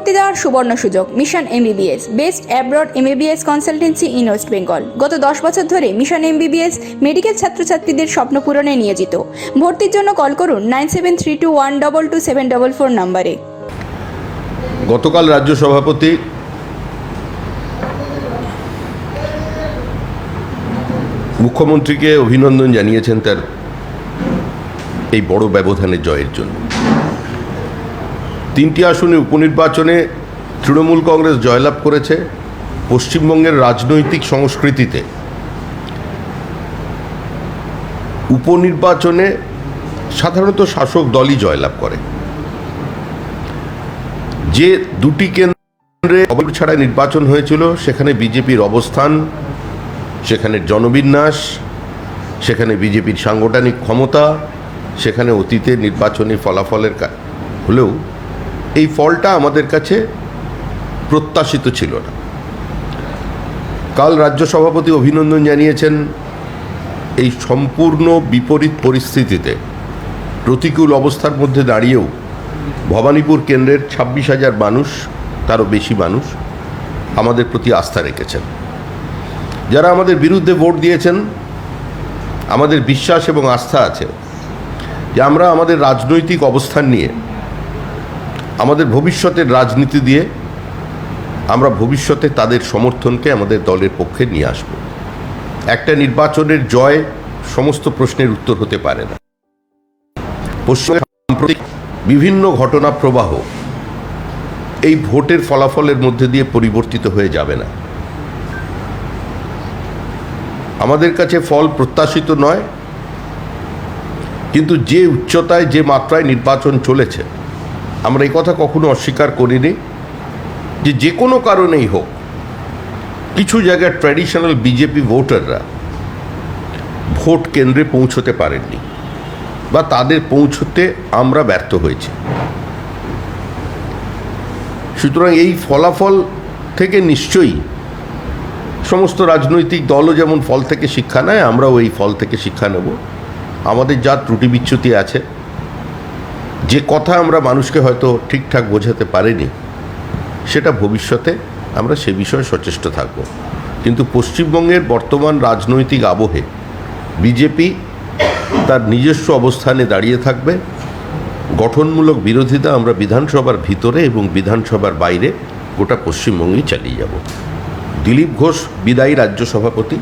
ভর্তি দেওয়ার সুবর্ণ সুযোগ। Mission MBBS, best abroad MBBS consultancy in West Bengal. গত 10 বছর ধরে মিশন এমবিবিএস মেডিকেল ছাত্রছাত্রীদের স্বপ্ন পূরণে নিয়োজিত। ভর্তির জন্য কল করুন 9732122744 নম্বরে। গতকাল রাজ্য সভাপতি মুখ্যমন্ত্রীকে অভিনন্দন জানিয়েছেন তার এই বড় ব্যবধানের জয়ের জন্য। 3টি আসনে উপনির্বাচনে তৃণমূল কংগ্রেস জয়লাভ করেছে। পশ্চিমবঙ্গের রাজনৈতিক সংস্কৃতিতে উপনির্বাচনে সাধারণত শাসক দলই জয়লাভ করে। যে 2টি কেন্দ্রে অবৈধ ছাড়া নির্বাচন হয়েছিল সেখানে বিজেপির অবস্থান, সেখানে জনবিন্যাস, সেখানে বিজেপির সাংগঠনিক ক্ষমতা, সেখানে অতীতের নির্বাচনী ফলাফলের হলেও এই ফলটা আমাদের কাছে প্রত্যাশিত ছিল না। কাল রাজ্য সভাপতি অভিনন্দন জানিয়েছেন এই সম্পূর্ণ বিপরীত পরিস্থিতিতে, প্রতিকূল অবস্থার মধ্যে দাঁড়িয়েও ভবানীপুর কেন্দ্রের 26,000 মানুষ, তারও বেশি মানুষ আমাদের প্রতি আস্থা রেখেছেন। যারা আমাদের বিরুদ্ধে ভোট দিয়েছেন, আমাদের বিশ্বাস এবং আস্থা আছে যে আমরা আমাদের রাজনৈতিক অবস্থান নিয়ে, আমাদের ভবিষ্যতের রাজনীতি দিয়ে আমরা ভবিষ্যতে তাদের সমর্থনকে আমাদের দলের পক্ষে নিয়ে আসব। একটা নির্বাচনের জয় সমস্ত প্রশ্নের উত্তর হতে পারে না। পশ্চিমবঙ্গের সাম্প্রতিক বিভিন্ন ঘটনা প্রবাহ এই ভোটের ফলাফলের মধ্যে দিয়ে পরিবর্তিত হয়ে যাবে না। আমাদের কাছে ফল প্রত্যাশিত নয়, কিন্তু যে উচ্চতায়, যে মাত্রায় নির্বাচন চলেছে, আমরা এই কথা কখনো অস্বীকার করিনি যে কোনো কারণেই হোক কিছু জায়গায় ট্র্যাডিশনাল বিজেপি ভোটাররা ভোট কেন্দ্রে পৌঁছতে পারেননি বা তাদের পৌঁছতে আমরা ব্যর্থ হয়েছি। সুতরাং এই ফলাফল থেকে নিশ্চয়ই সমস্ত রাজনৈতিক দলও যেমন ফল থেকে শিক্ষা নেয়, আমরাও এই ফল থেকে শিক্ষা নেব। আমাদের যা ত্রুটি বিচ্যুতি আছে, যে কথা আমরা মানুষকে হয়তো ঠিকঠাক বোঝাতে পারিনি, সেটা ভবিষ্যতে আমরা সে বিষয়ে সচেষ্ট থাকব। কিন্তু পশ্চিমবঙ্গের বর্তমান রাজনৈতিক আবহে বিজেপি তার নিজস্ব অবস্থানে দাঁড়িয়ে থাকবে। গঠনমূলক বিরোধিতা আমরা বিধানসভার ভিতরে এবং বিধানসভার বাইরে গোটা পশ্চিমবঙ্গেই চালিয়ে যাব। দিলীপ ঘোষ বিদায়ী রাজ্য সভাপতি,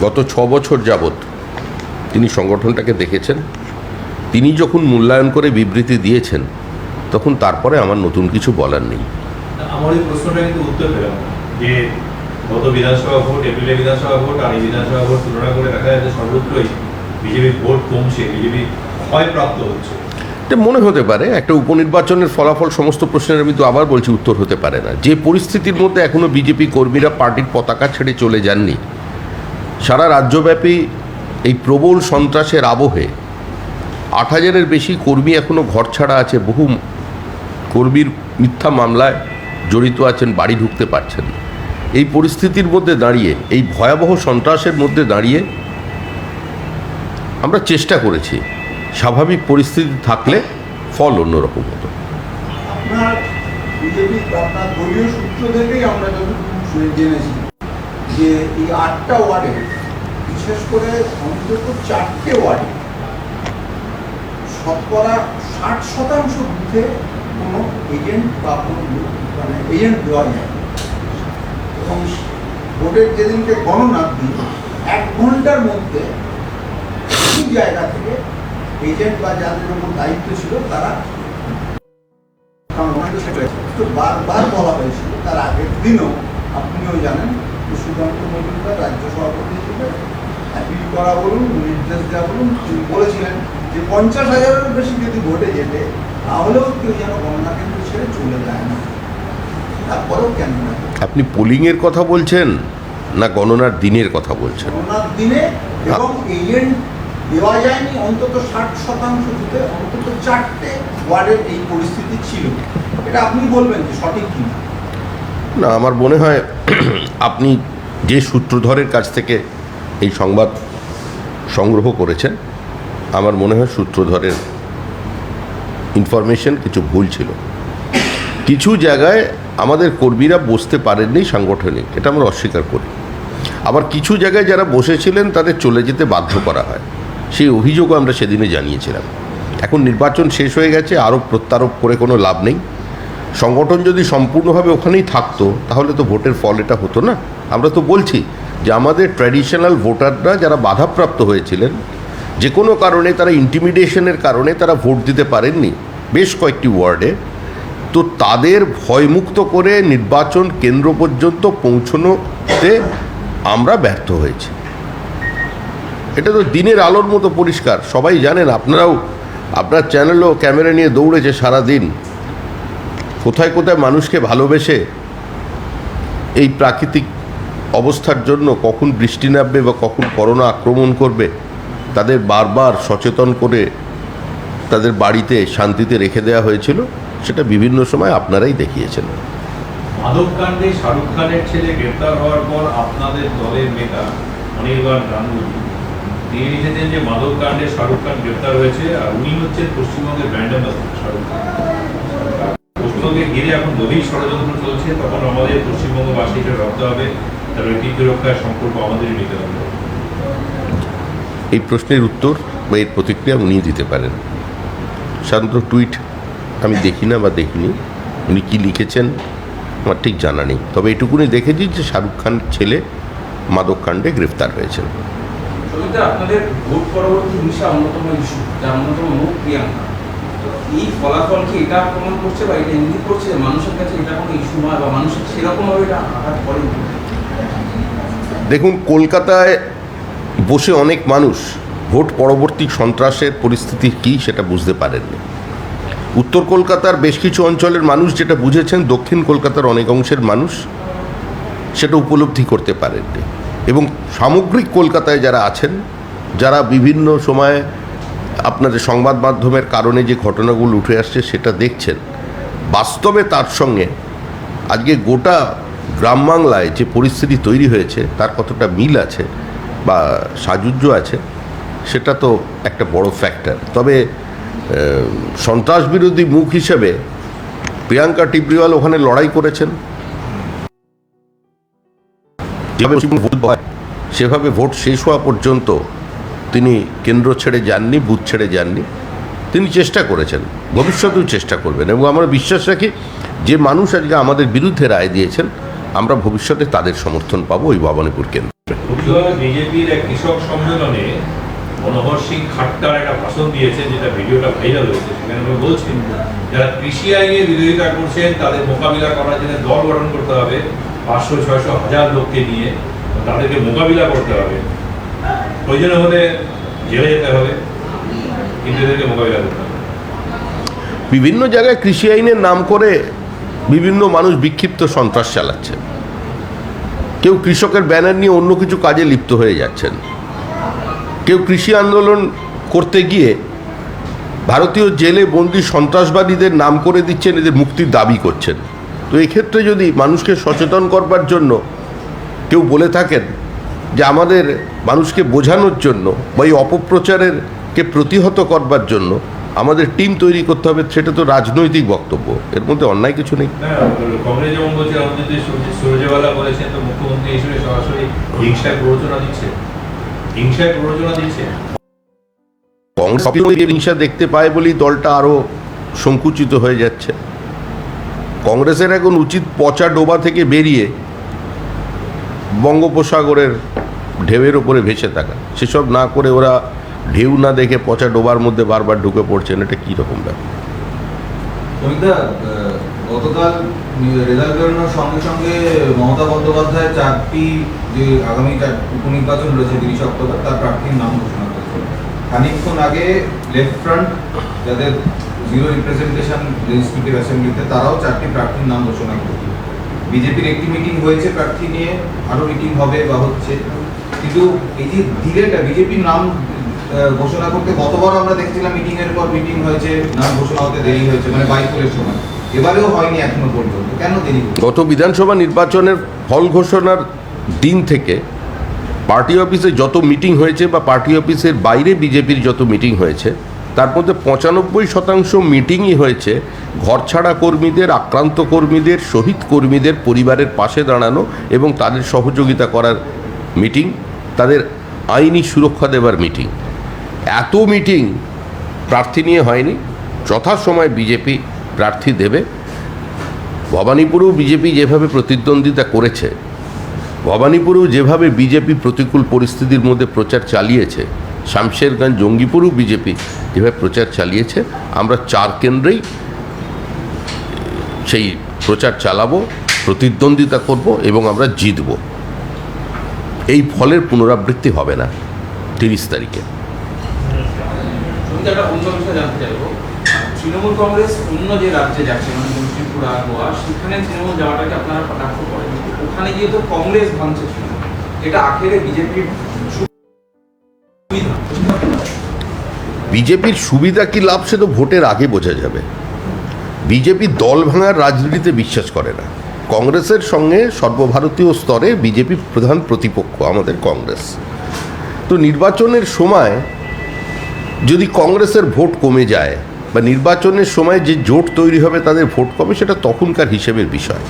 গত 6 বছর যাবৎ তিনি সংগঠনটাকে দেখেছেন। তিনি যখন মূল্যায়ন করে বিবৃতি দিয়েছেন, তখন তারপরে আমার নতুন কিছু বলার নেই। আমার এই প্রশ্নটা কিন্তু উত্তর পেলাম যে গত বিধানসভা ভোট, এপ্রিলের বিধানসভা ভোট আর এই বিধানসভা ভোট তুলনা করে দেখা যাচ্ছে সর্বত্রই বিজেপির ভোট কমছে, বিজেপি ক্ষয়প্রাপ্ত হচ্ছে। এটা মনে হতে পারে, একটা উপনির্বাচনের ফলাফল সমস্ত প্রশ্নের, আমি তো আবার বলছি, উত্তর হতে পারে না। যে পরিস্থিতির মধ্যে এখনও বিজেপি কর্মীরা পার্টির পতাকা ছেড়ে চলে যাননি, সারা রাজ্যব্যাপী এই প্রবল সন্ত্রাসের আবহে 8,000-এর বেশি কর্মী এখনও ঘর ছাড়া আছে। বহু কর্মীর মিথ্যা মামলায় জড়িত আছেন, বাড়ি ঢুকতে পারছেন। এই পরিস্থিতির মধ্যে দাঁড়িয়ে, এই ভয়াবহ সন্ত্রাসের মধ্যে দাঁড়িয়ে আমরা চেষ্টা করেছি স্বাভাবিক পরিস্থিতি থাকলে ফল অন্যরকম হতো। আপনার বিজেপি, আপনার দলীয় সূত্র থেকেই আমরা যতটুকু জেনেছি যে এই 8টা ওয়ার্ডে, বিশেষ করে অন্তত 4টে ওয়ার্ডে শতকরা 60% বুথে কোনো এজেন্ট বা কোনো এজেন্ট দেওয়া যায় এবং ভোটের যেদিনকে গণনা দিই 1 ঘন্টার মধ্যে এই জায়গা থেকে এজেন্ট বা যাদের উপর দায়িত্ব ছিল তারা বারবার বলা হয়েছিল। তার আগের দিনও আপনিও জানেন যে সুকান্ত মজুমদার রাজ্য সভাপতি হিসেবে অ্যাপিল করা বলুন, নির্দেশ দেওয়া বলুন, তিনি বলেছিলেন যে 50,000-এর বেশি যদি ভোটে যেতে, তাহলেও কেউ যেন গণনা কেন্দ্র ছেড়ে চলে যায় না। তারপরেও কেন না? আপনি পোলিংয়ের কথা বলছেন না গণনার দিনের কথা বলছেন? গণনার দিনে, এবং এজেন্ট দেওয়া যায়নি অন্তত 60% বুথে, অন্তত 4টে ওয়ার্ডের এই পরিস্থিতি ছিল। এটা আপনি বলবেন যে সঠিক কি না? আমার মনে হয় আপনি যে সূত্রধরের কাছ থেকে এই সংবাদ সংগ্রহ করেছেন, আমার মনে হয় সূত্রধরের ইনফরমেশন কিছু ভুল ছিল। কিছু জায়গায় আমাদের কর্মীরা বসতে পারেননি সাংগঠনিক, এটা আমরা অস্বীকার করি। আবার কিছু জায়গায় যারা বসেছিলেন তাদের চলে যেতে বাধ্য করা হয়, সেই অভিযোগও আমরা সেদিনে জানিয়েছিলাম। এখন নির্বাচন শেষ হয়ে গেছে, আরোপ প্রত্যারোপ করে কোনো লাভ নেই। সংগঠন যদি সম্পূর্ণভাবে ওখানেই থাকতো তাহলে তো ভোটের ফল এটা হতো না। আমরা তো বলছি যে আমাদের ট্র্যাডিশনাল ভোটাররা যারা বাধাপ্রাপ্ত হয়েছিলেন, যে কোনো কারণে তারা ইন্টিমিডেশনের কারণে তারা ভোট দিতে পারেননি বেশ কয়েকটি ওয়ার্ডে, তো তাদের ভয়মুক্ত করে নির্বাচন কেন্দ্র পর্যন্ত পৌঁছনোতে আমরা ব্যর্থ হয়েছি। এটা তো দিনের আলোর মতো পরিষ্কার, সবাই জানেন। আপনারাও, আপনার চ্যানেলও ক্যামেরা নিয়ে দৌড়েছে সারা দিন, কোথায় কোথায় মানুষকে ভালোবেসে এই প্রাকৃতিক অবস্থার জন্য কখন বৃষ্টি নামবে বা কখন করোনা আক্রমণ করবে তাদের বারবার সচেতন করে তাদের বাড়িতে শান্তিতে রেখে দেওয়া হয়েছিল। সেটা বিভিন্ন সময় আপনারাই দেখিয়েছেন। মাদককাণ্ডে শাহরুখ খানের ছেলে গ্রেপ্তার হওয়ার পর আপনাদের দলের নেতা অনির্বাণ গাঙ্গুলি তিনি লিখেছেন যে মাদককাণ্ডে শাহরুখ খান গ্রেপ্তার হয়েছে আর উনি হচ্ছেন পশ্চিমবঙ্গের ব্র্যান্ড অ্যাম্বাসেডর শাহরুখ খান। পশ্চিমবঙ্গে ঘিরে এখন গভীর ষড়যন্ত্র চলছে, তখন আমাদের পশ্চিমবঙ্গবাসীকে ভাবতে হবে তার ঐতিহ্য রক্ষার সম্পর্ক আমাদেরই নিতে হবে। এই প্রশ্নের উত্তর বা এর প্রতিক্রিয়া উনি দিতে পারেন। সাধারণত টুইট আমি দেখি না বা দেখিনি, উনি কী লিখেছেন আমার ঠিক জানা নেই। তবে এটুকুনি দেখেছি যে শাহরুখ খানের ছেলে মাদককাণ্ডে গ্রেফতার হয়েছেন। আপনাদের ভোট পরবর্তী হিংসা অন্যতম ইস্যু, যার অন্যতম মুখ প্রিয়াঙ্কা। এই ফলাফল কি এটা প্রমাণ করছে বা এটা ইঙ্গিত করছে মানুষের কাছে এটা কোনো ইস্যু নয় বা মানুষের সেরকমভাবে এটা আঘাত করে? দেখুন, কলকাতায় বসে অনেক মানুষ ভোট পরবর্তী সন্ত্রাসের পরিস্থিতি কী সেটা বুঝতে পারেননি। উত্তর কলকাতার বেশ কিছু অঞ্চলের মানুষ যেটা বুঝেছেন, দক্ষিণ কলকাতার অনেক অংশের মানুষ সেটা উপলব্ধি করতে পারেননি। এবং সামগ্রিক কলকাতায় যারা আছেন, যারা বিভিন্ন সময়ে আপনাদের সংবাদ মাধ্যমের কারণে যে ঘটনাগুলো উঠে আসছে সেটা দেখছেন, বাস্তবে তার সঙ্গে আজকে গোটা গ্রাম বাংলায় যে পরিস্থিতি তৈরি হয়েছে তার কতটা মিল আছে বা সাযুজ্য আছে সেটা তো একটা বড় ফ্যাক্টর। তবে সন্ত্রাস বিরোধী মুখ হিসেবে প্রিয়াঙ্কা টিবরিওয়াল ওখানে লড়াই করেছেন, সেভাবে ভোট শেষ হওয়া পর্যন্ত তিনি কেন্দ্র ছেড়ে যাননি, বুথ ছেড়ে যাননি। তিনি চেষ্টা করেছেন, ভবিষ্যতেও চেষ্টা করবেন। এবং আমরা বিশ্বাস রাখি যে মানুষ আজকে আমাদের বিরুদ্ধে রায় দিয়েছেন, আমরা ভবিষ্যতে তাদের সমর্থন পাবো ওই ভবানীপুর কেন্দ্রে। বিজেপির এক কৃষক সম্মেলনে মনোহর সিং খাট্টার একটা ভাষণ দিয়েছেন, যেটা ভিডিওটা ভাইরাল হয়েছে। সেখানে উনি বলছেন যারা কৃষি আইনের বিরোধিতা করছেন তাদের মোকাবিলা করার জন্য দল গঠন করতে হবে, 500, 600, 1000 লোককে নিয়ে তাদেরকে মোকাবিলা করতে হবে, প্রয়োজন হলে জেলে যেতে হবে, কিন্তু এদেরকে মোকাবিলা করতে হবে। বিভিন্ন জায়গায় কৃষি আইনের নাম করে বিভিন্ন মানুষ বিক্ষিপ্ত সন্ত্রাস চালাচ্ছে। কেউ কৃষকের ব্যানার নিয়ে অন্য কিছু কাজে লিপ্ত হয়ে যাচ্ছেন, কেউ কৃষি আন্দোলন করতে গিয়ে ভারতীয় জেলে বন্দী সন্ত্রাসবাদীদের নাম করে দিচ্ছেন, এদের মুক্তির দাবি করছেন। তো এক্ষেত্রে যদি মানুষকে সচেতন করবার জন্য কেউ বলে থাকেন যে আমাদের মানুষকে বোঝানোর জন্য বা এই অপপ্রচারেরকে প্রতিহত করবার জন্য আমাদের টিম তৈরি করতে হবে, সেটা তো রাজনৈতিক বক্তব্য, এর মধ্যে অন্যায় কিছু নেই। কংগ্রেস যেমন বলছে, সুরজেওয়ালা বলেছেন তো মুখ্যমন্ত্রী হিসেবে সরাসরি হিংসায় প্ররোচনা দিচ্ছে, হিংসায় প্ররোচনা দিচ্ছে। কংগ্রেস হিংসা দেখতে পায় বলেই দলটা আরও সংকুচিত হয়ে যাচ্ছে। কংগ্রেসের এখন উচিত পচা ডোবা থেকে বেরিয়ে বঙ্গোপসাগরের ঢেউয়ের ওপরে ভেসে থাকা, সেসব না করে ওরা ঢেউ না দেখে পচা ডোবার মধ্যে বারবার ঢুকে পড়ছেন। এটা কীরকম ব্যাপার? গতকাল রেজাল্ট বেরোনোর সঙ্গে সঙ্গে মমতা বন্দ্যোপাধ্যায় 4টি যে আগামী উপনির্বাচন রয়েছে 30 অক্টোবর, তার প্রার্থীর নাম ঘোষণা করেছে। খানিকক্ষণ আগে লেফট ফ্রন্ট, যাদের 0 রিপ্রেজেন্টেশন লেজিসলেটিভ অ্যাসেম্বলিতে, তারাও 4টি প্রার্থীর নাম ঘোষণা করেছে। বিজেপির একটি মিটিং হয়েছে প্রার্থী নিয়ে, আরও মিটিং হবে বা হচ্ছে, কিন্তু এই যে ডিলেটা বিজেপির নাম ঘোষণা করতে, গতবার আমরা দেখছিলাম মিটিং এর পর মিটিং হয়েছে, নাম ঘোষণা হতে দেরি হয়েছে, মানে বাইপুলের সময়। এবারেও হয়নি এখনো পর্যন্ত, কেন দেরি? গত বিধানসভা নির্বাচনের ফল ঘোষণার দিন থেকে পার্টি অফিসে যত মিটিং হয়েছে বা পার্টি অফিসের বাইরে বিজেপির যত মিটিং হয়েছে, তার মধ্যে 95% মিটিংই হয়েছে ঘরছাড়া কর্মীদের, আক্রান্ত কর্মীদের, শহীদ কর্মীদের পরিবারের পাশে দাঁড়ানো এবং তাদের সহযোগিতা করার মিটিং, তাদের আইনি সুরক্ষা দেবার মিটিং। এত মিটিং প্রার্থী নিয়ে হয়নি। যথাসময়ে বিজেপি প্রার্থী দেবে। ভবানীপুরেও বিজেপি যেভাবে প্রতিদ্বন্দ্বিতা করেছে, ভবানীপুরেও যেভাবে বিজেপি প্রতিকূল পরিস্থিতির মধ্যে প্রচার চালিয়েছে, শামশেরগঞ্জ, জঙ্গিপুরেও বিজেপি যেভাবে প্রচার চালিয়েছে, আমরা 4 কেন্দ্রেই সেই প্রচার চালাবো, প্রতিদ্বন্দ্বিতা করব এবং আমরা জিতব। এই ফলের পুনরাবৃত্তি হবে না 30 তারিখে। একটা অন্য বিষয় জানতে চাইবো, তৃণমূল কংগ্রেস অন্য যে রাজ্যে যাচ্ছে, মানে ত্রিপুরা, গোয়া, সেখানে তৃণমূল যাওয়াটাকে আপনারা কটাক্ষ করেন, ওখানে গিয়ে তো কংগ্রেস ভাঙছে তৃণমূল, এটা আখেরে বিজেপির সুবিধা কি লাভ সে তো ভোটের আগে বোঝা যাবে। বিজেপি দল ভাঙার রাজনীতিতে বিশ্বাস করে না। কংগ্রেসের সঙ্গে সর্বভারতীয় স্তরে বিজেপি প্রধান প্রতিপক্ষ আমাদের কংগ্রেস। তো নির্বাচনের সময় যদি কংগ্রেসের ভোট কমে যায় বা নির্বাচনের সময় যে জোট তৈরি হবে তাদের ভোট কমে, সেটা তখনকার হিসেবের বিষয়।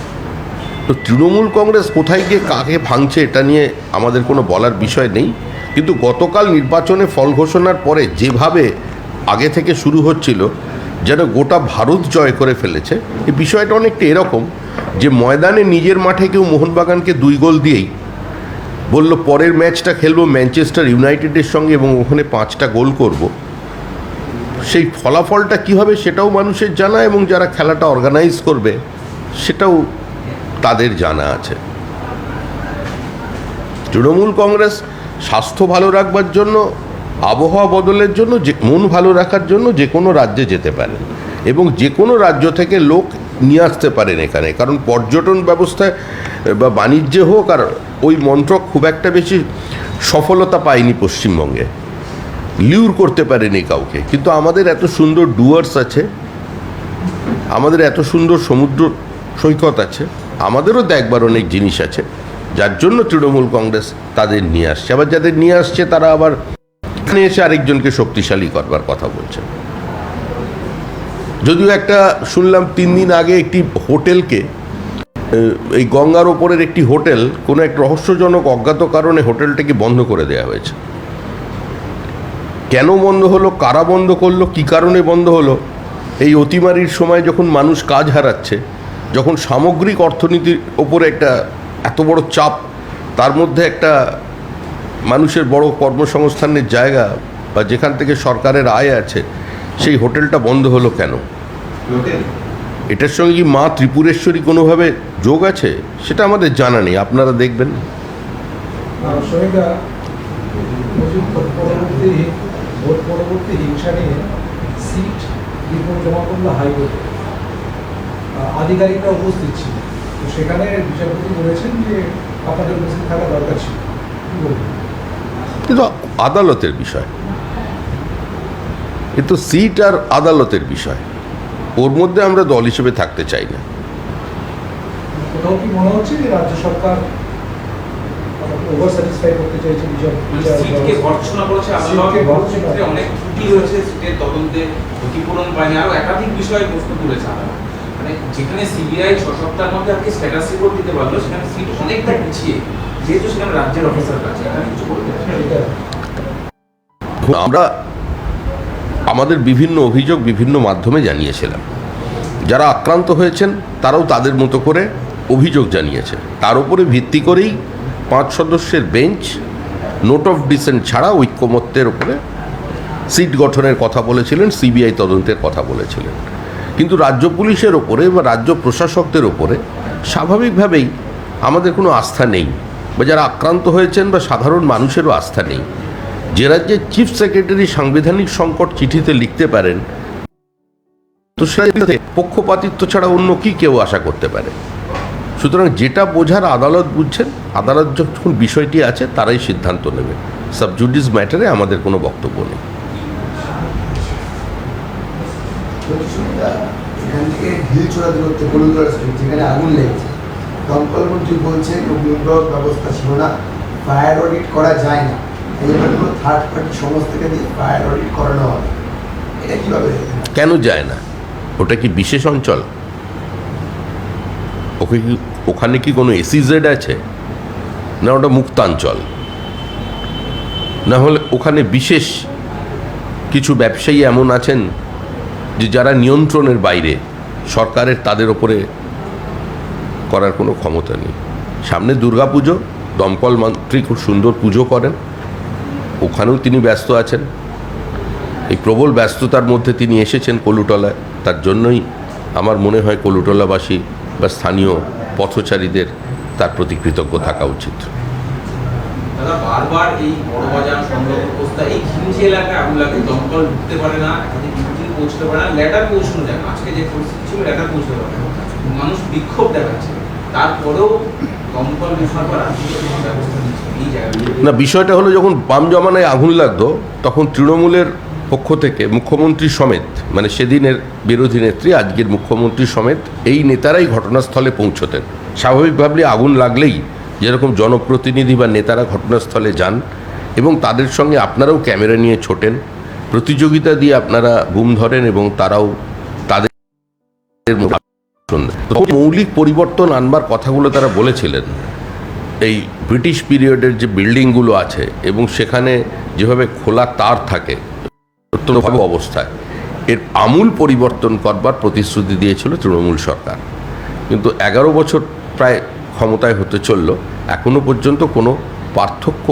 তো তৃণমূল কংগ্রেস কোথায় গিয়ে কাকে ভাঙছে এটা নিয়ে আমাদের কোনো বলার বিষয় নেই। কিন্তু গতকাল নির্বাচনে ফল ঘোষণার পরে যেভাবে আগে থেকে শুরু হচ্ছিল যেন গোটা ভারত জয় করে ফেলেছে, এই বিষয়টা অনেকটা এরকম যে ময়দানে নিজের মাঠে কেউ মোহনবাগানকে 2 গোল দিয়েই বলল পরের ম্যাচটা খেলবো ম্যানচেস্টার ইউনাইটেডের সঙ্গে এবং ওখানে 5টা গোল করব। সেই ফলাফলটা কী হবে সেটাও মানুষের জানা এবং যারা খেলাটা অর্গানাইজ করবে সেটাও তাদের জানা আছে। তৃণমূল কংগ্রেস স্বাস্থ্য ভালো রাখবার জন্য, আবহাওয়া বদলের জন্য, মন ভালো রাখার জন্য যে কোনো রাজ্যে যেতে পারেন এবং যে কোনো রাজ্য থেকে লোক নিয়ে আসতে পারেন এখানে। কারণ পর্যটন ব্যবস্থায় বা বাণিজ্যে হোক, আর ওই মন্ত্রক খুব একটা বেশি সফলতা পায়নি পশ্চিমবঙ্গে, লিউর করতে পারেনি কাউকে। কিন্তু আমাদের এত সুন্দর ডুয়ার্স আছে, আমাদের এত সুন্দর সমুদ্র সৈকত আছে, আমাদেরও দেখবার অনেক জিনিস আছে, যার জন্য তৃণমূল কংগ্রেস তাদের নিয়ে আসছে। আবার যাদের নিয়ে আসছে তারা আবার এখানে এসে আরেকজনকে শক্তিশালী করবার কথা বলছে। যদিও একটা শুনলাম 3 দিন আগে একটি হোটেলকে, এই গঙ্গার ওপরের একটি হোটেল, কোনো এক রহস্যজনক অজ্ঞাত কারণে হোটেলটাকে বন্ধ করে দেওয়া হয়েছে। কেন বন্ধ হলো, কারা বন্ধ করলো, কী কারণে বন্ধ হলো, এই অতিমারির সময় যখন মানুষ কাজ হারাচ্ছে, যখন সামগ্রিক অর্থনীতির ওপরে একটা এত বড় চাপ, তার মধ্যে একটা মানুষের বড় কর্মসংস্থানের জায়গা বা যেখান থেকে সরকারের আয় আছে, সেই হোটেলটা বন্ধ হলো কেন? এটার সঙ্গে কি মা ত্রিপুরেশ্বরী কোনোভাবে যোগ আছে সেটা আমাদের জানা নেই, আপনারা দেখবেন। ভোট পরবর্তী হিংসা নিয়ে সিট রিপোর্ট জমা করলো হাইকোর্টে, আধিকারিকরা উপস্থিত ছিল, তো সেখানে বিচারপতি বলেছেন যে আপনাদের উপস্থিত থাকা দরকার ছিল। কী বলবেন? কিন্তু আদালতের বিষয়, এ তো সিট আর আদালতের বিষয়, ওর মধ্যে আমরা দল হিসেবে থাকতে চাই না। কোথাও কি মনে হচ্ছে যে রাজ্য সরকার ওভার স্যাটিসফাই করতে চাইছে? সিটকে ভর্ৎসনা করেছে আদালত, ক্ষেত্রে অনেক ত্রুটি রয়েছে, সিটের তদন্তে ক্ষতিপূরণ পায়নি, আরও একাধিক বিষয়ে প্রশ্ন তুলেছে আদালত। মানে যেখানে সিবিআই 6 সপ্তাহের মধ্যে আপনি স্ট্যাটাস রিপোর্ট দিতে পারলো, সেখানে সিট অনেকটা পিছিয়ে, যেহেতু সেখানে রাজ্যের অফিসার কাছে এখানে কিছু করতে। আমরা আমাদের বিভিন্ন অভিযোগ বিভিন্ন মাধ্যমে জানিয়েছিলাম, যারা আক্রান্ত হয়েছেন তারাও তাদের মতো করে অভিযোগ জানিয়েছে। তার উপরে ভিত্তি করেই 5 সদস্যের বেঞ্চ নোট অফ ডিসেন্ট ছাড়া ঐক্যমত্যের উপরে সিট গঠনের কথা বলেছিলেন, সিবিআই তদন্তের কথা বলেছিলেন। কিন্তু রাজ্য পুলিশের ওপরে বা রাজ্য প্রশাসকদের ওপরে স্বাভাবিকভাবেই আমাদের কোনো আস্থা নেই, বা যারা আক্রান্ত হয়েছেন বা সাধারণ মানুষেরও আস্থা নেই। যে রাজ্যের চিফ সেক্রেটারি সাংবিধানিক সংকট চিঠিতে লিখতে পারেন, তো সেটা পক্ষপাতিত্ব ছাড়া অন্য কি কেউ আশা করতে পারে? সুতরাং যেটা বোঝার আদালত বুঝছেন, আদালত যখন বিষয়টি আছে তারাই সিদ্ধান্ত নেবে। সাবজুডিস ম্যাটারে আমাদের কোনো বক্তব্য নেই। এখান থেকে ঢিলছোড়া দূরত্বে বলুদরা স্ট্রিট যেখানে আগুন লেগেছে, দমকল মন্ত্রী বলছেন অগ্নিনির্বাপক ব্যবস্থা ছিল না, ফায়ার অডিট করা যায় না, এই জন্য থার্ড পার্টি সংস্থাকে দিয়ে ফায়ার অডিট করানো হবে। এটা কীভাবে? কেন যায় না? ওটা কি বিশেষ অঞ্চল? ওখানে কি কোনো এসিজেড আছে? না ওটা মুক্তাঞ্চল? না হলে ওখানে বিশেষ কিছু ব্যবসায়ী এমন আছেন যে যারা নিয়ন্ত্রণের বাইরে, সরকারের তাদের ওপরে করার কোনো ক্ষমতা নেই। সামনে দুর্গাপুজো, দমকল মন্ত্রী খুব সুন্দর পুজো করেন, ওখানেও তিনি ব্যস্ত আছেন। এই প্রবল ব্যস্ততার মধ্যে তিনি এসেছেন কলুটলায়, তার জন্যই আমার মনে হয় কলুটলাবাসী বা স্থানীয় পথচারীদের তার প্রতি কৃতজ্ঞ থাকা উচিত। দাদা, বারবার এই বড় বাজার সংলগ্ন অবস্থা, এই ঘিঞ্জি এলাকায় আগুন লাগে, দমকল ঢুকতে পারে না, একাধিক ঘিঞ্জি পৌঁছতে পারে না, ল্যাডার পৌঁছানো যায় না। আজকে যে পরিস্থিতি ছিল, ল্যাডার পৌঁছতে পারে না, মানুষ বিক্ষোভ দেখাচ্ছে, তারপরেও দমকল বিভাগ বা রাজ্য ব্যবস্থা নিচ্ছে এই জায়গায়। না, বিষয়টা হলো যখন বাম জমানায় আগুন লাগতো তখন তৃণমূলের পক্ষ থেকে মুখ্যমন্ত্রী সমেত, মানে সেদিনের বিরোধী নেত্রী আজকের মুখ্যমন্ত্রী সমেত এই নেতারাই ঘটনাস্থলে পৌঁছতেন। স্বাভাবিকভাবে আগুন লাগলেই যেরকম জনপ্রতিনিধি বা নেতারা ঘটনাস্থলে যান এবং তাদের সঙ্গে আপনারাও ক্যামেরা নিয়ে ছোটেন, প্রতিযোগিতা দিয়ে আপনারা বুম ধরেন এবং তারাও তাদের মৌলিক পরিবর্তন আনবার কথাগুলো তারা বলেছিলেন। এই ব্রিটিশ পিরিয়ডের যে বিল্ডিংগুলো আছে এবং সেখানে যেভাবে খোলা তার থাকে অত্যন্তভাবে অবস্থায়, এর আমূল পরিবর্তন করবার প্রতিশ্রুতি দিয়েছিল তৃণমূল সরকার। কিন্তু 11 বছর প্রায় ক্ষমতায় হতে চলল, এখনও পর্যন্ত কোনো পার্থক্য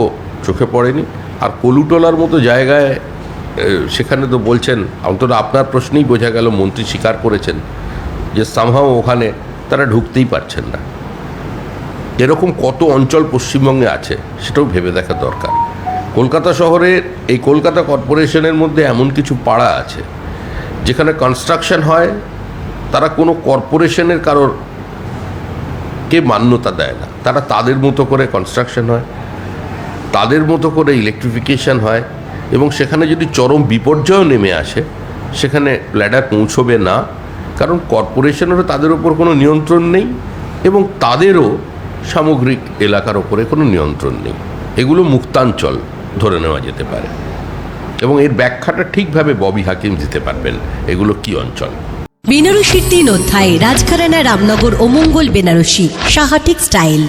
চোখে পড়েনি। আর কলুটলার মতো জায়গায় সেখানে তো বলছেন, অন্তত আপনার প্রশ্নেই বোঝা গেল মন্ত্রী স্বীকার করেছেন যে সামহাও ওখানে তারা ঢুকতেই পারছেন না। এরকম কত অঞ্চল পশ্চিমবঙ্গে আছে সেটাও ভেবে দেখা দরকার। কলকাতা শহরের এই কলকাতা কর্পোরেশনের মধ্যে এমন কিছু পাড়া আছে যেখানে কনস্ট্রাকশন হয়, তারা কোনো কর্পোরেশনের কারোর কে মান্যতা দেয় না, তারা তাদের মতো করে কনস্ট্রাকশন হয়, তাদের মতো করে ইলেকট্রিফিকেশন হয় এবং সেখানে যদি চরম বিপর্যয় নেমে আসে সেখানে ল্যাডার পৌঁছবে না, কারণ কর্পোরেশনেরও তাদের ওপর কোনো নিয়ন্ত্রণ নেই এবং তাদেরও সামগ্রিক এলাকার ওপরে কোনো নিয়ন্ত্রণ নেই। এগুলো মুক্তাঞ্চল ধরে নেওয়া যেতে পারে এবং এর ব্যাখ্যাটা ঠিকভাবে ববি হাকিম দিতে পারবেন এগুলো কি অঞ্চল। বেনারসির 3 অধ্যায়, রাজঘরানা, রামনগর ও মঙ্গল বেনারসি, সাহা টেক্সটাইল।